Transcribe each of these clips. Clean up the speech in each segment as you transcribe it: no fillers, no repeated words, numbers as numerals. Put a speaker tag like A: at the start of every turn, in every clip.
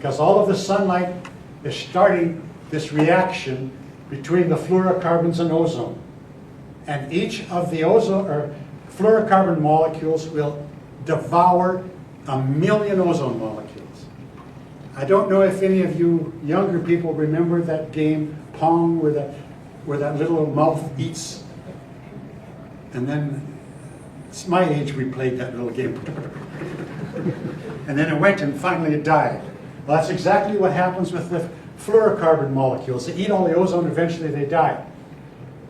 A: because all of the sunlight is starting this reaction between the fluorocarbons and ozone. And each of the ozone or fluorocarbon molecules will devour 1 million ozone molecules. I don't know if any of you younger people remember that game Pong where that little mouth eats. And then, it's my age, we played that little game. And then it went and finally it died. Well, that's exactly what happens with the fluorocarbon molecules. They eat all the ozone, eventually they die.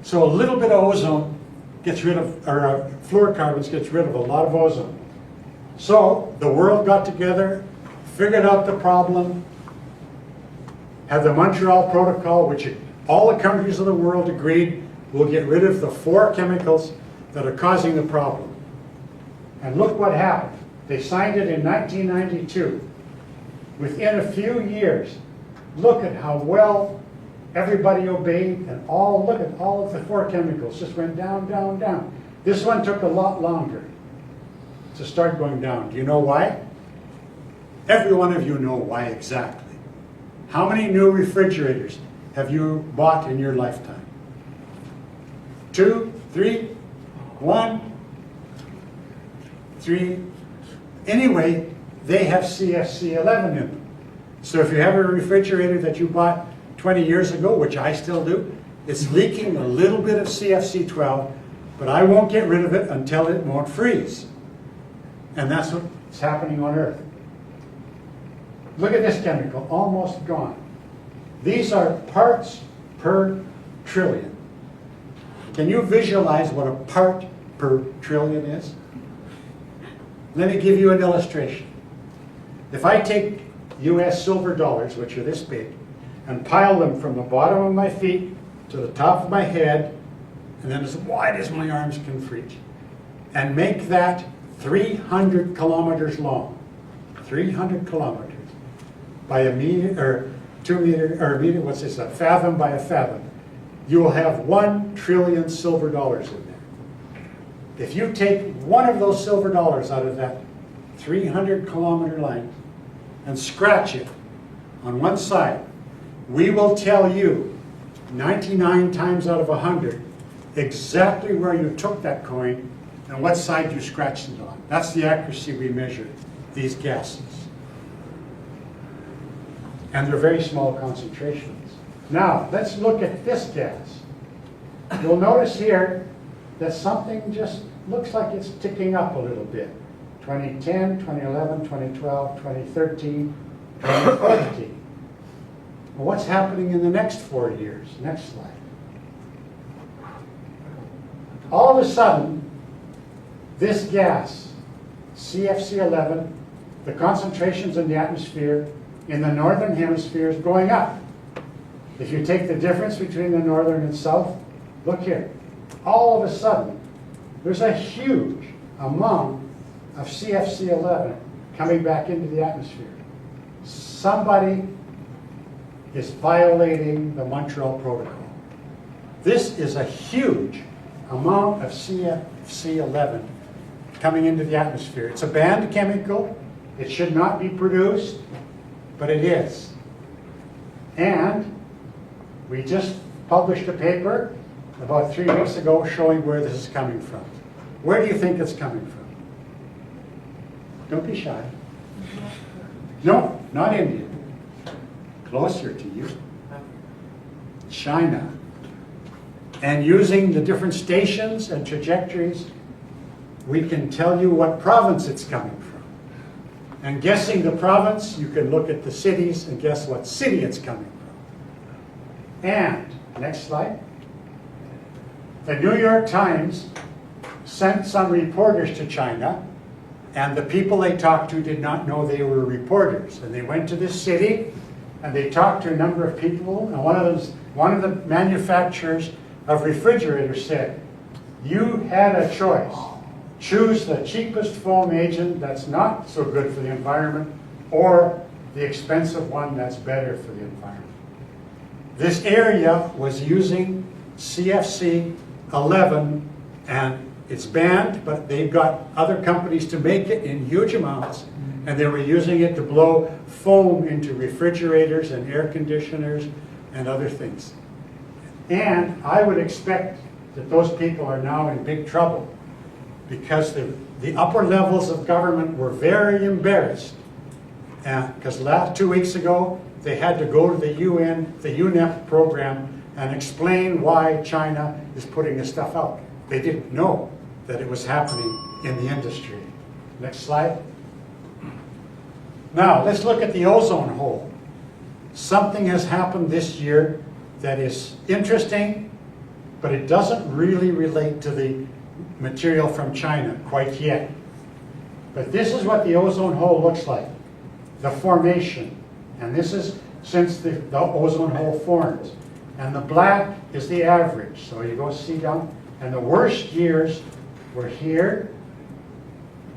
A: So a little bit of ozone gets rid of, or fluorocarbons gets rid of a lot of ozone. So the world got together, figured out the problem, had the Montreal Protocol, which all the countries of the world agreed will get rid of the 4 chemicals that are causing the problem. And look what happened. They signed it in 1992. Within a few years, look at how well everybody obeyed, and look at all of the 4 chemicals just went down, down, down. This one took a lot longer to start going down. Do you know why? Every one of you know why exactly. How many new refrigerators have you bought in your lifetime? 2, 3, 1, 3. Anyway, they have CFC11 in them. So if you have a refrigerator that you bought 20 years ago, which I still do, it's leaking a little bit of CFC12, but I won't get rid of it until it won't freeze. And that's what's happening on Earth. Look at this chemical, almost gone. These are parts per trillion. Can you visualize what a part per trillion is? Let me give you an illustration. If I take US silver dollars, which are this big, and pile them from the bottom of my feet to the top of my head, and then as wide as my arms can reach, and make that 300 kilometers long, 300 kilometers, by a meter, or 2 meter, or a meter, what's this, a fathom by a fathom, you will have 1 trillion silver dollars in there. If you take one of those silver dollars out of that 300 kilometer line and scratch it on one side, we will tell you 99 times out of 100 exactly where you took that coin and what side you scratched it on. That's the accuracy we measure these gases. And they're very small concentrations. Now, let's look at this gas. You'll notice here that something just looks like it's ticking up a little bit. 2010, 2011, 2012, 2013, 2014. Well, what's happening in the next 4 years? Next slide. All of a sudden, this gas, CFC11, the concentrations in the atmosphere in the northern hemisphere is going up. If you take the difference between the northern and south, look here. All of a sudden, there's a huge amount of CFC11 coming back into the atmosphere. Somebody is violating the Montreal Protocol. This is a huge amount of CFC11 coming into the atmosphere. It's a banned chemical. It should not be produced, but it is. And we just published a paper about 3 weeks ago showing where this is coming from. Where do you think it's coming from? Don't be shy. No, not India. Closer to you. China. And using the different stations and trajectories, we can tell you what province it's coming from. And guessing the province, you can look at the cities and guess what city it's coming from. And, next slide. The New York Times sent some reporters to China, and the people they talked to did not know they were reporters. And they went to this city, and they talked to a number of people, and one of the manufacturers of refrigerators said, you had a choice. Choose the cheapest foam agent that's not so good for the environment, or the expensive one that's better for the environment. This area was using CFC11, and it's banned, but they've got other companies to make it in huge amounts, And they were using it to blow foam into refrigerators and air conditioners and other things. And I would expect that those people are now in big trouble because the upper levels of government were very embarrassed. Because 2 weeks ago, they had to go to the UN, the UNEP program, and explain why China is putting this stuff out. They didn't know that it was happening in the industry. Next slide. Now, let's look at the ozone hole. Something has happened this year that is interesting, but it doesn't really relate to the material from China quite yet. But this is what the ozone hole looks like, the formation. And this is since the ozone hole formed. And the black is the average. So you go see down, and the worst years were here,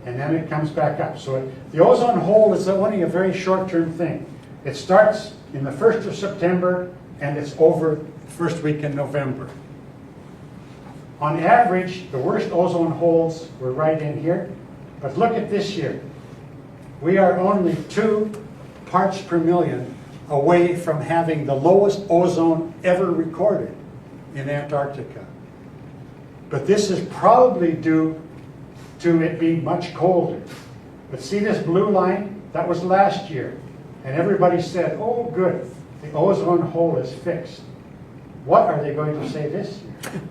A: and then it comes back up. So the ozone hole is only a very short-term thing. It starts in the 1st of September, and it's over the first week in November. On average, the worst ozone holes were right in here. But look at this year. We are only 2 parts per million away from having the lowest ozone ever recorded in Antarctica. But this is probably due to it being much colder. But see this blue line? That was last year. And everybody said, oh good, the ozone hole is fixed. What are they going to say this year?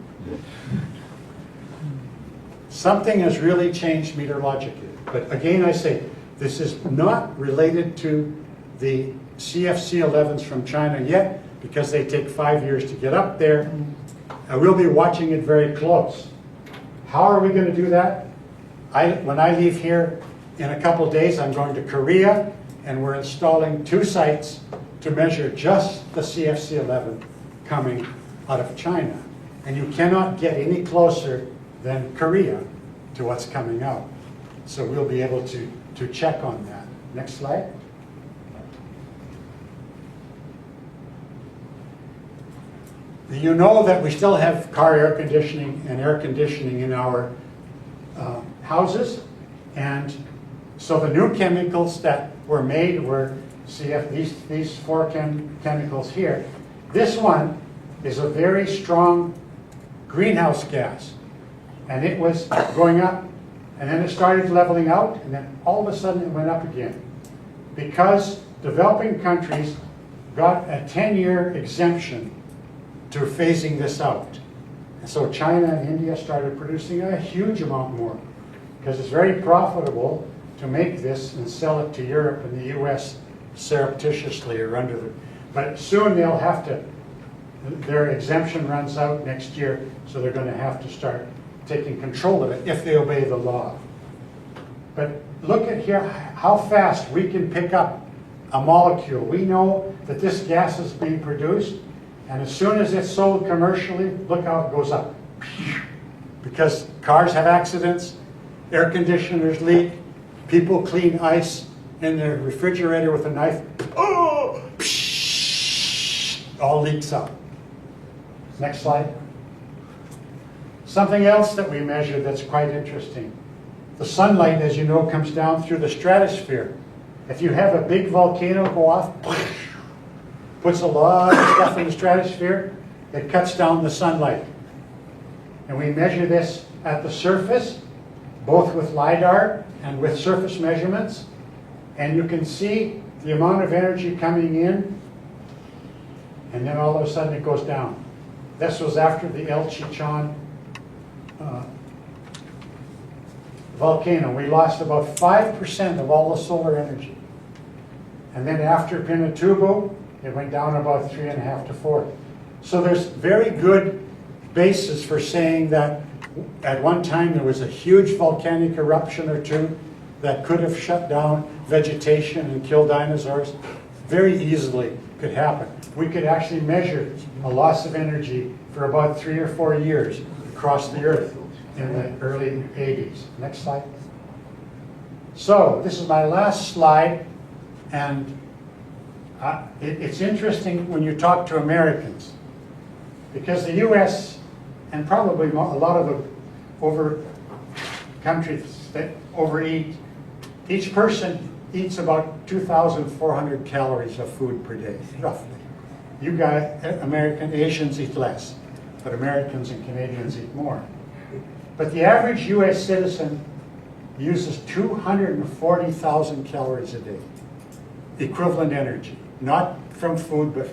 A: Something has really changed meteorologically. But again, I say, this is not related to the CFC-11s from China yet, because they take 5 years to get up there. And we'll be watching it very close. How are we going to do that? When I leave here in a couple days, I'm going to Korea, and we're installing 2 sites to measure just the CFC-11 coming out of China. And you cannot get any closer than Korea to what's coming out. So we'll be able to check on that. Next slide. You know that we still have car air conditioning and air conditioning in our houses, and so the new chemicals that were made were these 4 chemicals here. This one is a very strong greenhouse gas, and it was going up, and then it started leveling out, and then all of a sudden it went up again, because developing countries got a 10-year exemption to phasing this out. And so China and India started producing a huge amount more, because it's very profitable to make this and sell it to Europe and the US surreptitiously or under the, but soon they'll have to, their exemption runs out next year, so they're going to have to start taking control of it if they obey the law. But look at here how fast we can pick up a molecule. We know that this gas is being produced, and as soon as it's sold commercially, look how it goes up. Because cars have accidents, air conditioners leak, people clean ice in their refrigerator with a knife, oh, all leaks up. Next slide. Something else that we measure that's quite interesting. The sunlight, as you know, comes down through the stratosphere. If you have a big volcano go off, puts a lot of stuff in the stratosphere, it cuts down the sunlight. And we measure this at the surface, both with LiDAR and with surface measurements. And you can see the amount of energy coming in, and then all of a sudden it goes down. This was after the El Chichon volcano. We lost about 5% of all the solar energy. And then after Pinatubo, it went down about 3.5 to 4. So there's very good basis for saying that at one time there was a huge volcanic eruption or two that could have shut down vegetation and killed dinosaurs. Very easily could happen. We could actually measure a loss of energy for about 3 or 4 years across the Earth in the early 80s. Next slide. So this is my last slide, and it's interesting when you talk to Americans, because the US and probably a lot of the countries that overeat, each person eats about 2,400 calories of food per day, roughly. You guys, Asians eat less, but Americans and Canadians eat more. But the average US citizen uses 240,000 calories a day, equivalent energy, not from food, but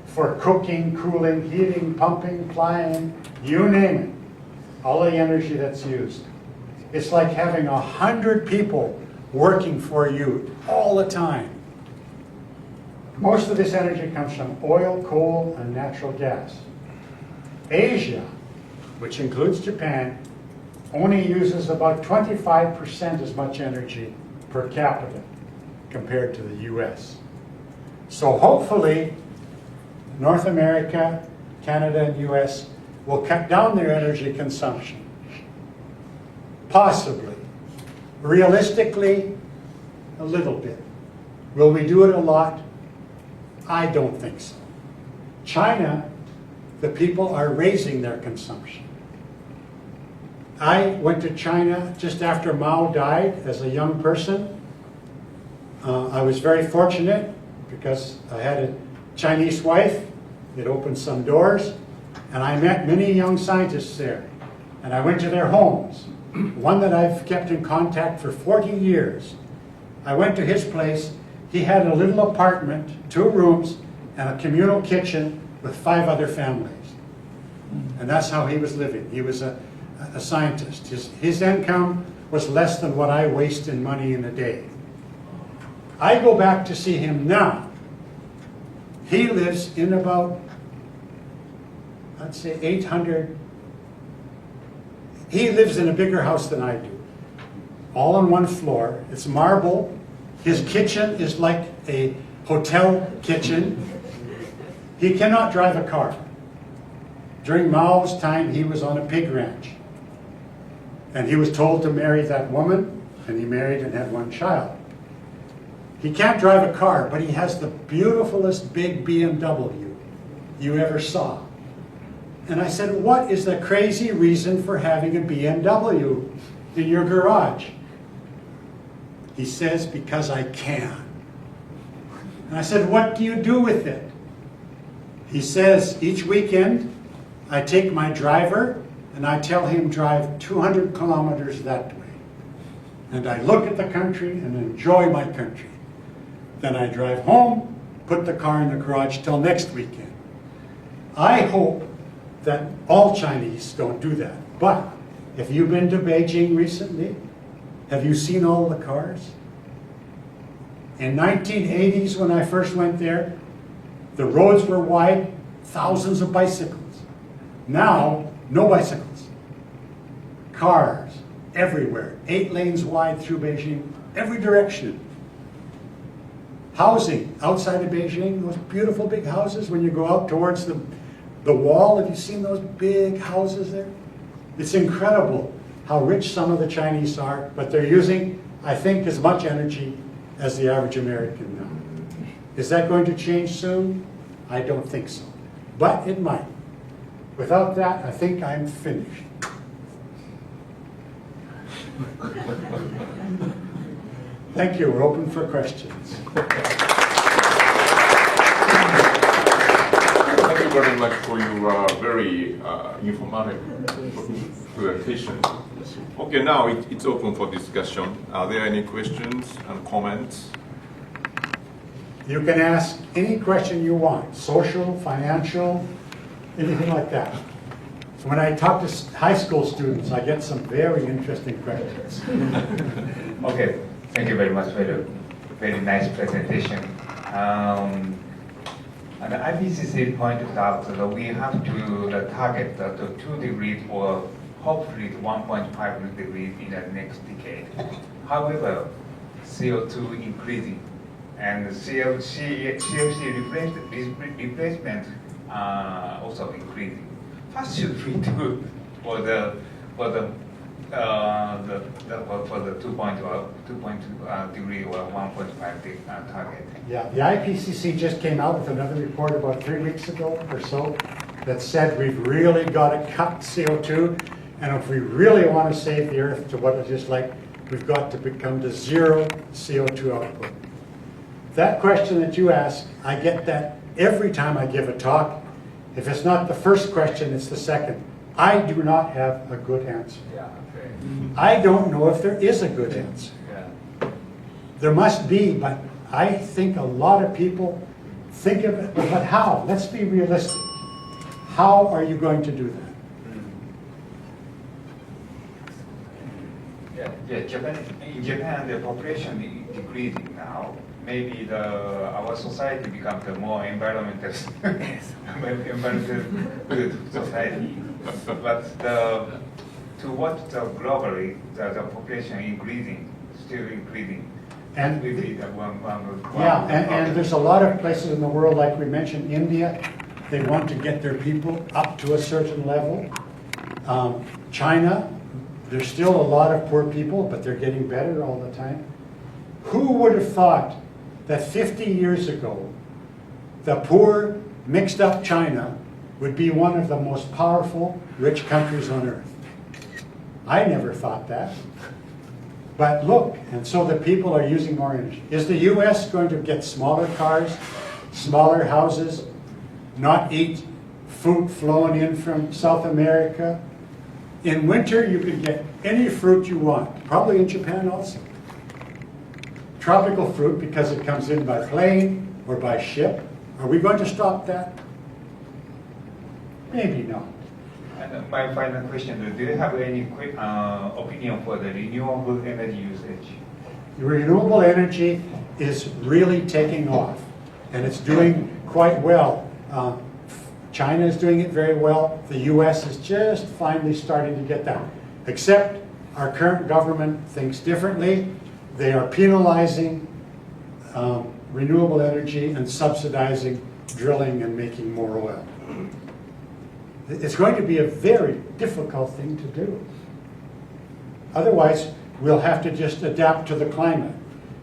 A: for cooking, cooling, heating, pumping, plying, you name it, all the energy that's used. It's like having 100 people working for you all the time. Most of this energy comes from oil, coal, and natural gas. Asia, which includes Japan, only uses about 25% as much energy per capita compared to the US. So hopefully, North America, Canada, and US will cut down their energy consumption. Possibly. Realistically, a little bit. Will we do it a lot? I don't think so. China, the people are raising their consumption. I went to China just after Mao died as a young person. I was very fortunate because I had a Chinese wife. It opened some doors. And I met many young scientists there. And I went to their homes. One that I've kept in contact for 40 years. I went to his place. He had a little apartment, 2 rooms, and a communal kitchen with 5 other families. And that's how he was living. He was a scientist. His income was less than what I waste in money in a day. I go back to see him now. He lives in about, I'd say 800. He lives in a bigger house than I do. All on one floor. It's marble. His kitchen is like a hotel kitchen. He cannot drive a car. During Mao's time, he was on a pig ranch. And he was told to marry that woman, and he married and had 1 child. He can't drive a car, but he has the beautifulest big BMW you ever saw. And I said, what is the crazy reason for having a BMW in your garage? He says, because I can. And I said, what do you do with it? He says, each weekend, I take my driver and I tell him drive 200 kilometers that way. And I look at the country and enjoy my country. Then I drive home, put the car in the garage till next weekend. I hope that all Chinese don't do that. But have you been to Beijing recently? Have you seen all the cars? In 1980s, when I first went there, the roads were wide, thousands of bicycles. Now, no bicycles. Cars everywhere, 8 lanes wide through Beijing, every direction. Housing outside of Beijing, those beautiful big houses, when you go out towards the wall, have you seen those big houses there? It's incredible how rich some of the Chinese are, but they're using, I think, as much energy as the average American now. Is that going to change soon? I don't think so, but it might. Without that, I think I'm finished. Thank you. We're open for questions.
B: Thank you very much for your very informative presentation. Okay, now it's open for discussion. Are there any questions and comments?
A: You can ask any question you want, social, financial, anything like that. So when I talk to high school students, I get some very interesting questions.
C: Okay, thank you very much for the very nice presentation. And the IPCC pointed out that we have to target the 2 degrees or hopefully 1.5 degrees in the next decade. However, CO2 increasing and CFC replacement also increasing. What should we do for the 2.2 degree or 1.5 target?
A: Yeah, the IPCC just came out with another report about 3 weeks ago or so that said we've really got to cut CO2, and if we really want to save the Earth to what it is like we've got to become to zero CO2 output. That question that you ask, I get that every time I give a talk. If it's not the first question, it's the second. I do not have a good answer.
C: Yeah, okay.
A: I don't know if there is a good answer.
C: Yeah.
A: There must be, but I think a lot of people think of it, but how? Let's be realistic. How are you going to do that?
C: Yeah, in Japan, the population is decreasing now. Maybe our society becomes a more environmental good society. But to watch globally, the population increasing, still increasing.
A: And
C: will be the one
A: yeah, and there's a lot of places in the world, like we mentioned, India, they want to get their people up to a certain level. China, there's still a lot of poor people, but they're getting better all the time. Who would have thought that 50 years ago, the poor, mixed up China would be one of the most powerful, rich countries on earth? I never thought that. But look, and so the people are using more energy. Is the US going to get smaller cars, smaller houses, not eat fruit flowing in from South America? In winter, you can get any fruit you want, probably in Japan also. Tropical fruit, because it comes in by plane or by ship. Are we going to stop that? Maybe not.
C: And my final question, do you have any opinion for the renewable energy usage?
A: Renewable energy is really taking off, and it's doing quite well. China is doing it very well. The US is just finally starting to get that. Except our current government thinks differently. They are penalizing renewable energy and subsidizing drilling and making more oil. It's going to be a very difficult thing to do. Otherwise, we'll have to just adapt to the climate.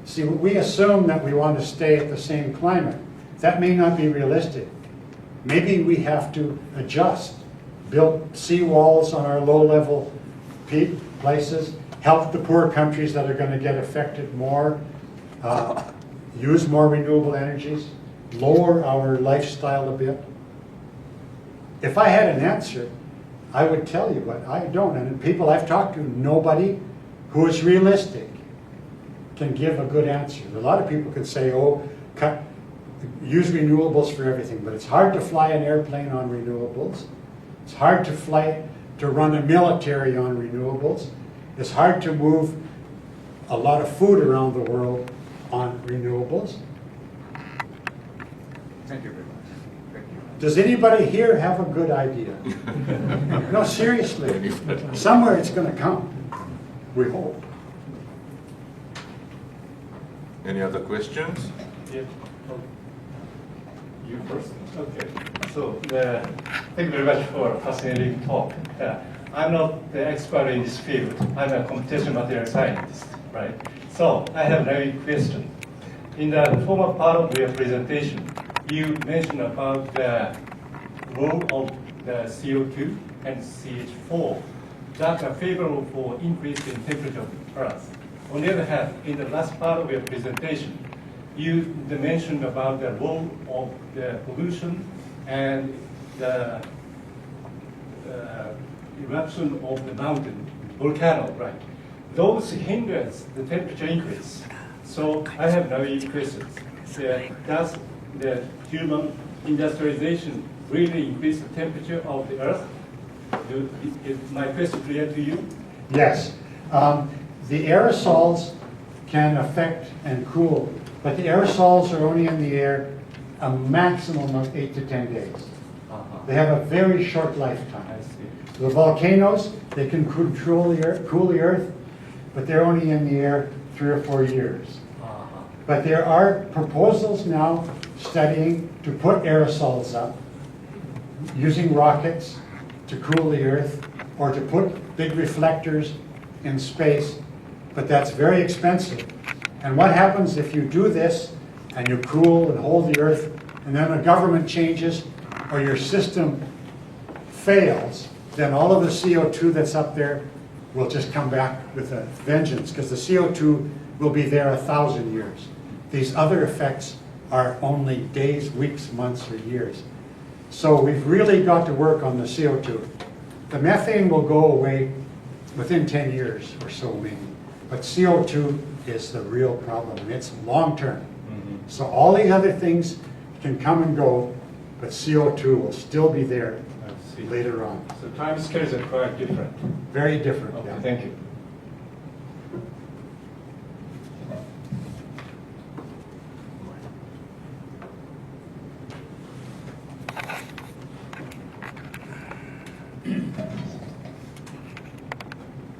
A: See, we assume that we want to stay at the same climate. That may not be realistic. Maybe we have to adjust, build seawalls on our low-level places, help the poor countries that are going to get affected more, use more renewable energies, lower our lifestyle a bit. If I had an answer, I would tell you, but I don't. And the people I've talked to, nobody who is realistic can give a good answer. A lot of people can say, oh, use renewables for everything, but it's hard to fly an airplane on renewables. It's hard to run a military on renewables. It's hard to move a lot of food around the world on renewables.
C: Thank you very much. Thank you.
A: Does anybody here have a good idea? No, seriously. Somewhere it's going to come. We hope.
B: Any other questions?
D: Yeah. You first? Okay. So, thank you very much for a fascinating talk. I'm not the expert in this field. I'm a computational material scientist, right? So, I have a question. In the former part of your presentation, you mentioned about the role of the CO2 and CH4 that are favorable for increase in temperature of the Earth. On the other hand, in the last part of your presentation, you mentioned about the role of the pollution and the eruption of the mountain, volcano, right? Those hindrance the temperature increase. So I have no questions. Does the human industrialization really increase the temperature of the Earth? Is my question clear to you?
A: Yes. The aerosols can affect and cool, but the aerosols are only in the air a maximum of 8 to 10 days. They have a very short lifetime.
D: I see.
A: The volcanoes, they can cool the earth, but they're only in the air 3 or 4 years. But there are proposals now studying to put aerosols up using rockets to cool the earth, or to put big reflectors in space, but that's very expensive. And what happens if you do this and you cool and hold the earth, and then the government changes or your system fails, then all of the CO2 that's up there will just come back with a vengeance, because the CO2 will be there 1,000 years. These other effects are only days, weeks, months, or years. So we've really got to work on the CO2. The methane will go away within 10 years or so maybe, but CO2 is the real problem, and it's long-term. So all the other things can come and go, but CO2 will still be there later on.
D: So time scales are quite different.
A: Very different.
D: Okay,
A: Yeah.
D: thank you.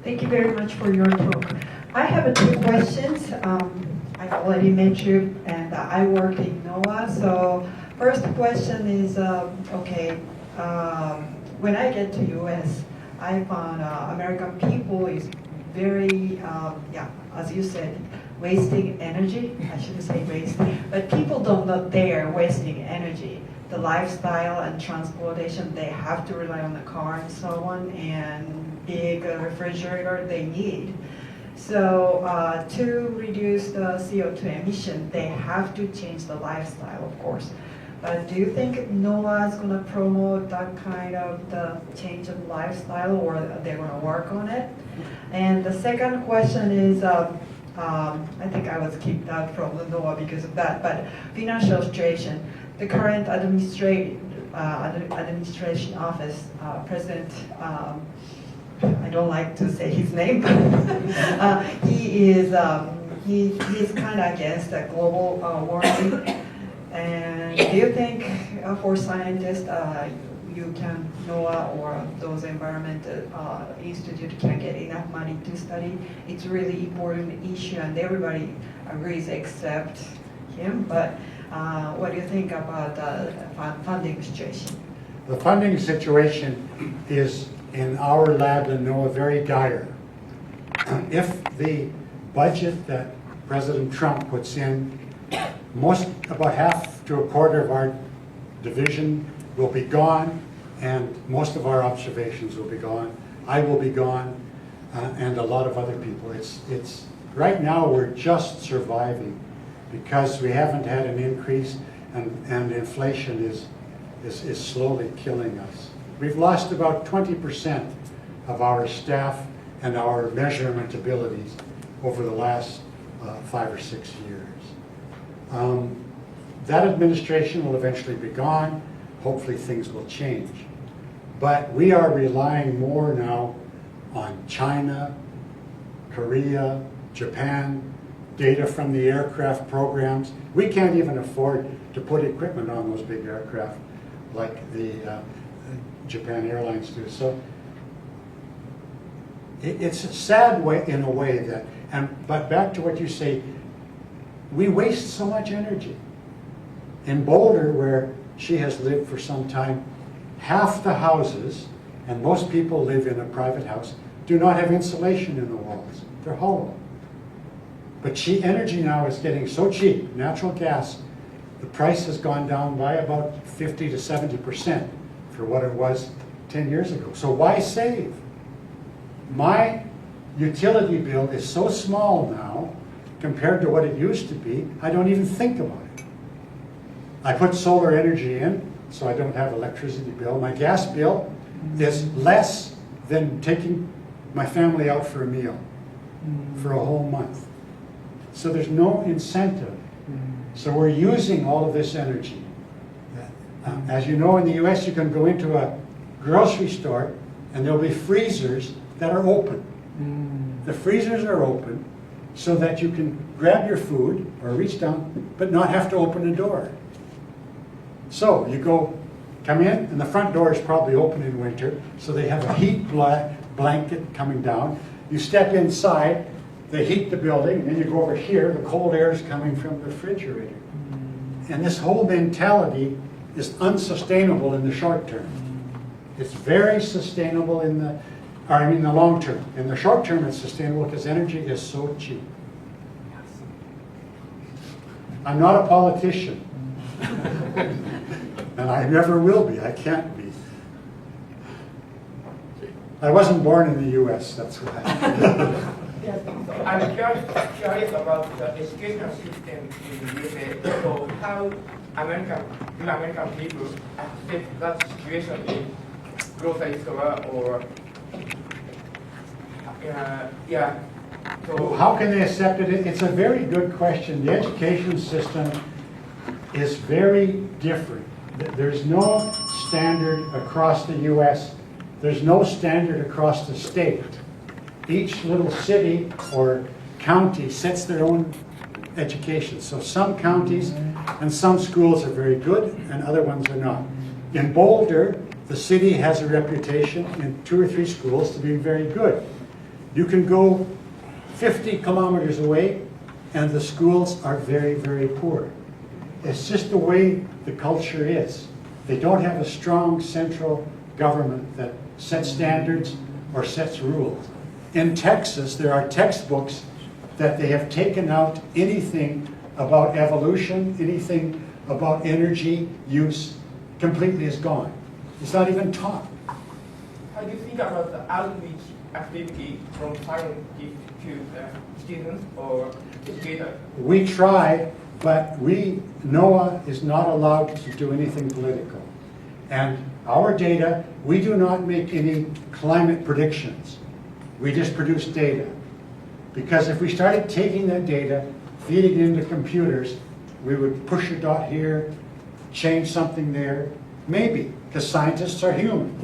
E: Thank you very much for your talk. I have two questions. I already met you, and I work in NOAA. So first question is, when I get to US, I found American people is very, as you said, wasting energy. I shouldn't say waste, but people don't know they're wasting energy. The lifestyle and transportation, they have to rely on the car and so on, and big refrigerator they need. So to reduce the CO2 emission, they have to change the lifestyle, of course. But do you think NOAA is going to promote that kind of the change of lifestyle, or they're going to work on it? And the second question is, I think I was kicked out from the NOAA because of that, but financial situation. The current administration office, President, I don't like to say his name, but he's kind of against the global warming. And do you think for scientists, you can, NOAA or those environment institute can get enough money to study? It's really important issue, and everybody agrees except him. But what do you think about the funding situation?
A: The funding situation is in our lab in NOAA very dire. If the budget that President Trump puts in, about half to a quarter of our division will be gone, and most of our observations will be gone. I will be gone, and a lot of other people. It's right now we're just surviving because we haven't had an increase, and inflation is slowly killing us. We've lost about 20% of our staff and our measurement abilities over the last 5 or 6 years. That administration will eventually be gone. Hopefully things will change. But we are relying more now on China, Korea, Japan, data from the aircraft programs. We can't even afford to put equipment on those big aircraft like the Japan Airlines do. So it's a sad way, in a way that, but back to what you say, we waste so much energy. In Boulder, where she has lived for some time, half the houses, and most people live in a private house, do not have insulation in the walls. They're hollow. But energy now is getting so cheap, natural gas, the price has gone down by about 50 to 70% for what it was 10 years ago. So why save? My utility bill is so small now compared to what it used to be, I don't even think about it. I put solar energy in, so I don't have electricity bill. My gas bill is less than taking my family out for a meal for a whole month. So there's no incentive. So we're using all of this energy. As you know, in the US, you can go into a grocery store and there'll be freezers that are open. The freezers are open so that you can grab your food or reach down, but not have to open a door. So you come in, and the front door is probably open in winter, so they have a heat blanket coming down. You step inside, they heat the building, and then you go over here, the cold air is coming from the refrigerator. And this whole mentality is unsustainable in the short term. It's very sustainable in the long term. In the short term, it's sustainable because energy is so cheap. I'm not a politician. And I never will be. I can't be. I wasn't born in the US, that's why.
F: Yes, so I'm curious about the education system in the USA. So how American people accept that situation in grocery store or yeah. So
A: How can they accept it? It's a very good question. The education system is very different. There's no standard across the US. There's no standard across the state. Each little city or county sets their own education. So some counties and some schools are very good and other ones are not. In Boulder, the city has a reputation in 2 or 3 schools to be very good. You can go 50 kilometers away and the schools are very, very poor. It's just the way the culture is. They don't have a strong central government that sets standards or sets rules. In Texas, there are textbooks that they have taken out anything about evolution, anything about energy use, completely is gone. It's not even taught.
F: how do you think about the outreach activity from scientists to students or educators?
A: We try, but NOAA is not allowed to do anything political. And our data, we do not make any climate predictions. We just produce data. Because if we started taking that data, feeding it into computers, we would push a dot here, change something there, maybe, because scientists are human.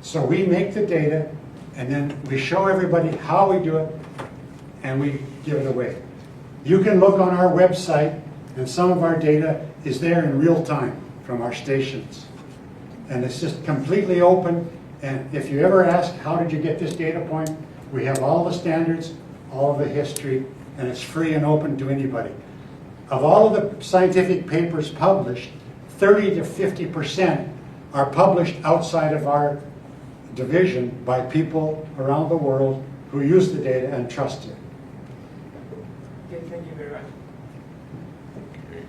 A: So we make the data, and then we show everybody how we do it, and we give it away. You can look on our website, and some of our data is there in real time from our stations. And it's just completely open, and if you ever ask, how did you get this data point, we have all the standards, all of the history, and it's free and open to anybody. Of all of the scientific papers published, 30 to 50% are published outside of our division by people around the world who use the data and trust it.
F: Okay, thank you very much.
B: Okay.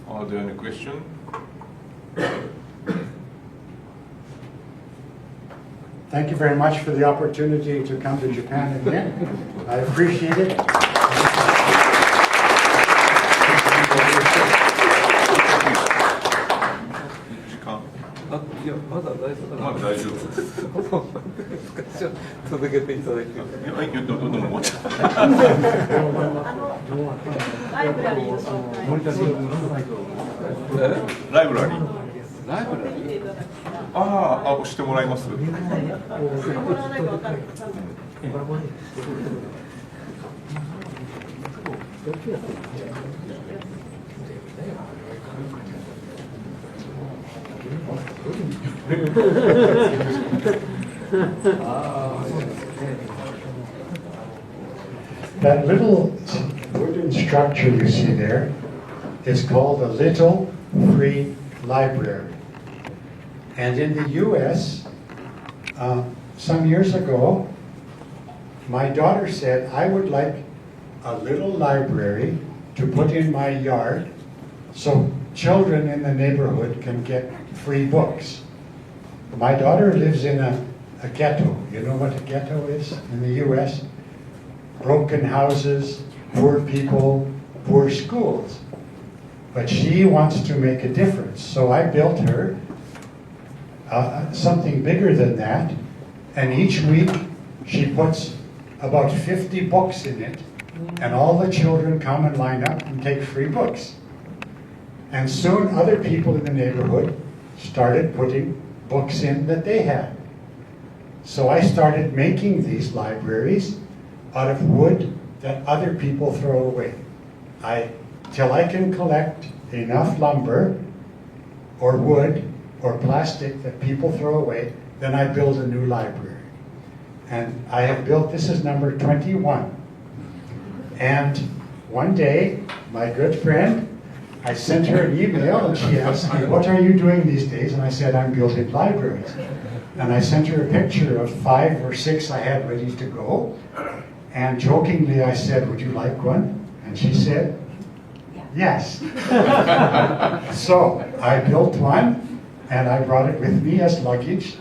B: Are there any questions?
A: Thank you very much for the opportunity to come to Japan again. I appreciate it.
B: まだ大丈夫です。
G: 続けていただいて。
B: どんどん持っちゃう。
H: ライブラリーの紹介。
B: ライブラリー。
G: ライブラリー。
B: 押してもらいます。
A: That little wooden structure you see there is called a Little Free Library. And in the US, some years ago, my daughter said, I would like a little library to put in my yard so children in the neighborhood can get free books. My daughter lives in a ghetto. You know what a ghetto is in the US? Broken houses, poor people, poor schools. But she wants to make a difference. So I built her something bigger than that. And each week she puts about 50 books in it. And all the children come and line up and take free books. And soon other people in the neighborhood started putting books in that they had. So I started making these libraries out of wood that other people throw away. Till I can collect enough lumber or wood or plastic that people throw away, then I build a new library. And I have built, this is number 21. And one day, my good friend, I sent her an email and she asked me, what are you doing these days? And I said, I'm building libraries. And I sent her a picture of 5 or 6 I had ready to go. And jokingly I said, would you like one? And she said, yes. So I built one and I brought it with me as luggage.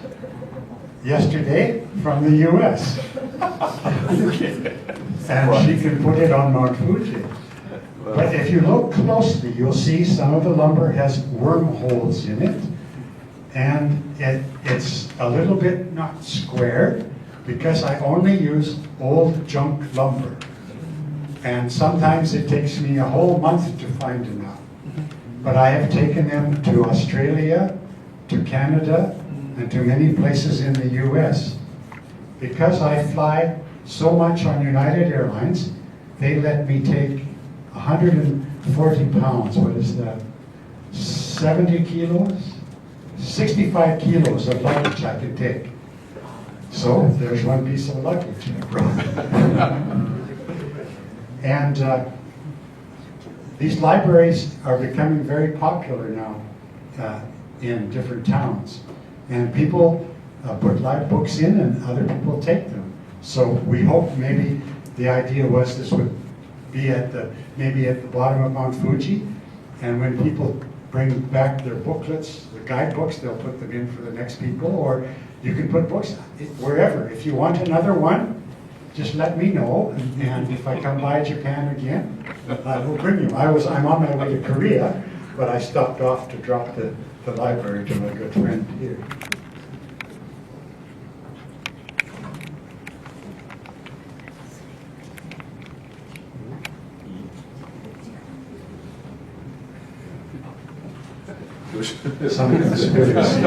A: yesterday from the US. And she can put it on Mount Fuji. But if you look closely, you'll see some of the lumber has wormholes in it. And it's a little bit not squared because I only use old junk lumber. And sometimes it takes me a whole month to find enough. But I have taken them to Australia, to Canada, and to many places in the US. Because I fly so much on United Airlines, they let me take 140 pounds, what is that? 70 kilos? 65 kilos of luggage I can take. So there's one piece of luggage I brought. And these libraries are becoming very popular now in different towns. And people put live books in and other people take them. So we hope maybe the idea was this would be maybe at the bottom of Mount Fuji, and when people bring back their booklets, the guidebooks, they'll put them in for the next people, or you can put books wherever. If you want another one, just let me know, and if I come by Japan again, I will bring you. I'm on my way to Korea, but I stopped off to drop the library to my good friend here. Some conspiracy.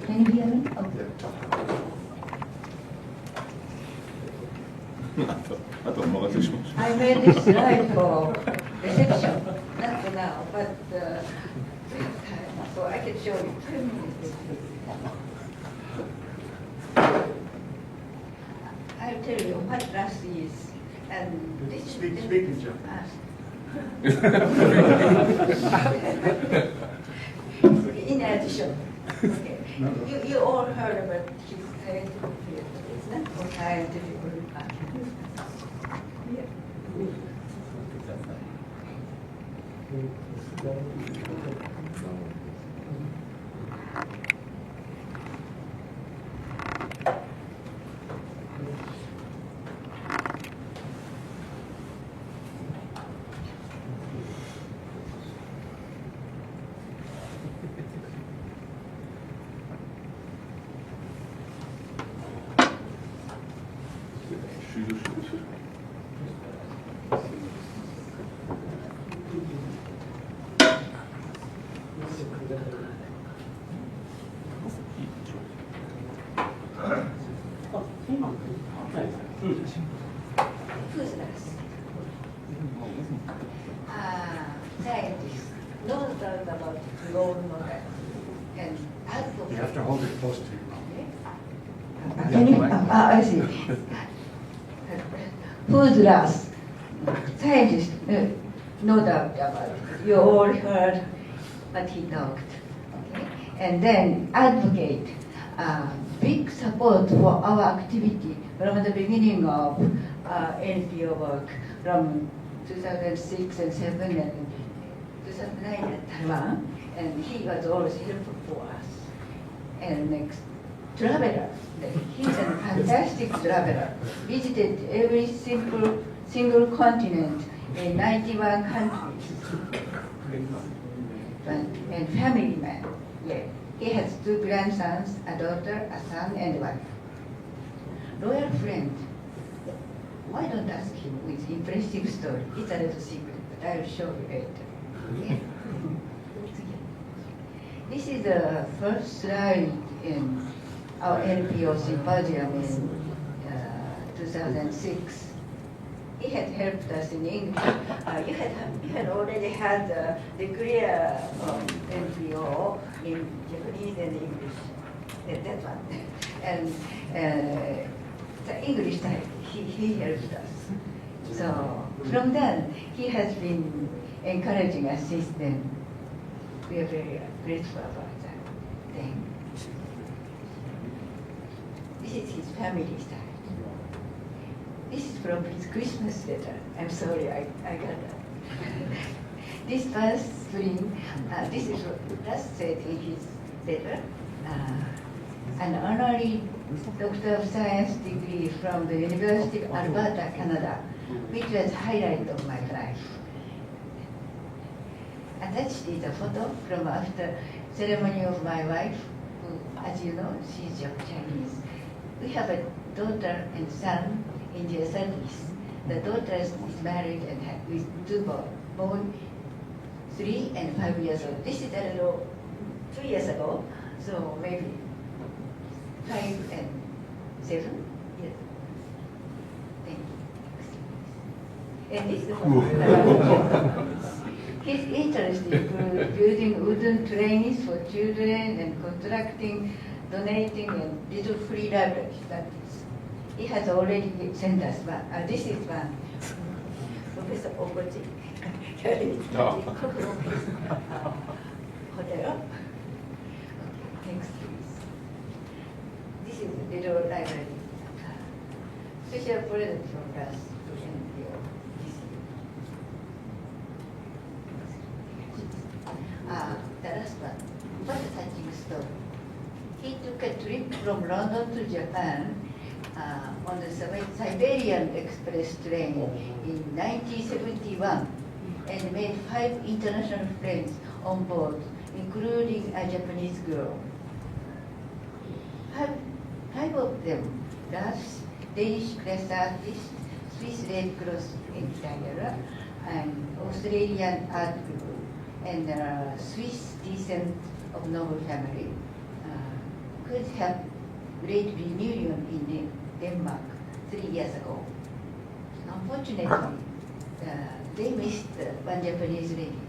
I: Can you hear me? Oh. I made this slide for reception, not now, but we have time, so I can show you 2 minutes. I'll tell you what RAS is, and this
A: Speak
I: is
A: in Japanese.
I: In addition, okay. You all heard about his scientific field, isn't it? Or scientific group. Scientists know about role model and
A: You have to hold it close to your mouth.
I: Can you? I see. Who's last? Scientists, no doubt about it. You all heard what he talked. Okay? And then advocate big support for our activity from the beginning of NPO work from 2006 and 7 and 2009 at Taiwan, and he was always helpful for us. And next, traveler. He's a fantastic traveler. Visited every single continent in 91 countries. And family man. Yeah. He has 2 grandsons, a daughter, a son, and a wife. Loyal friend. Why don't ask him with impressive story? It's a little secret, but I will show you later. Yeah. This is the first slide in our NPO symposium in 2006. he had helped us in English. You had already had the clear NPO in Japanese and English. That one. And the English type, he helped us. So from then, he has been encouraging us since then. We are very grateful about that thing. This is his family style. This is from his Christmas letter. I'm sorry, I got that. This past spring, this is what Russ said in his letter. An honorary Doctor of Science degree from the University of Alberta, Canada, which was highlight of my life. Attached is a photo from after ceremony of my wife, who, as you know, she's Chinese. We have a daughter and son in their 30s. The daughter is married and with two born 3 and 5 years old. This is a little 2 years ago, so maybe 5 and 7 years. Thank you. And this is his interest includes building wooden trains for children and constructing, donating, and little free libraries. That is, he has already sent us one. This is one. Professor Okochi. Hotel. Thanks, please. This is a little library. Special present from us to NPO. The last one, what a touching story. He took a trip from London to Japan on the Siberian Express train in 1971 and made 5 international friends on board, including a Japanese girl. Five of them, Dutch, Danish class artists, Swiss Red Cross interior, and Australian art group, and Swiss descent of noble family could have great reunion in Denmark 3 years ago. Unfortunately, they missed one Japanese lady.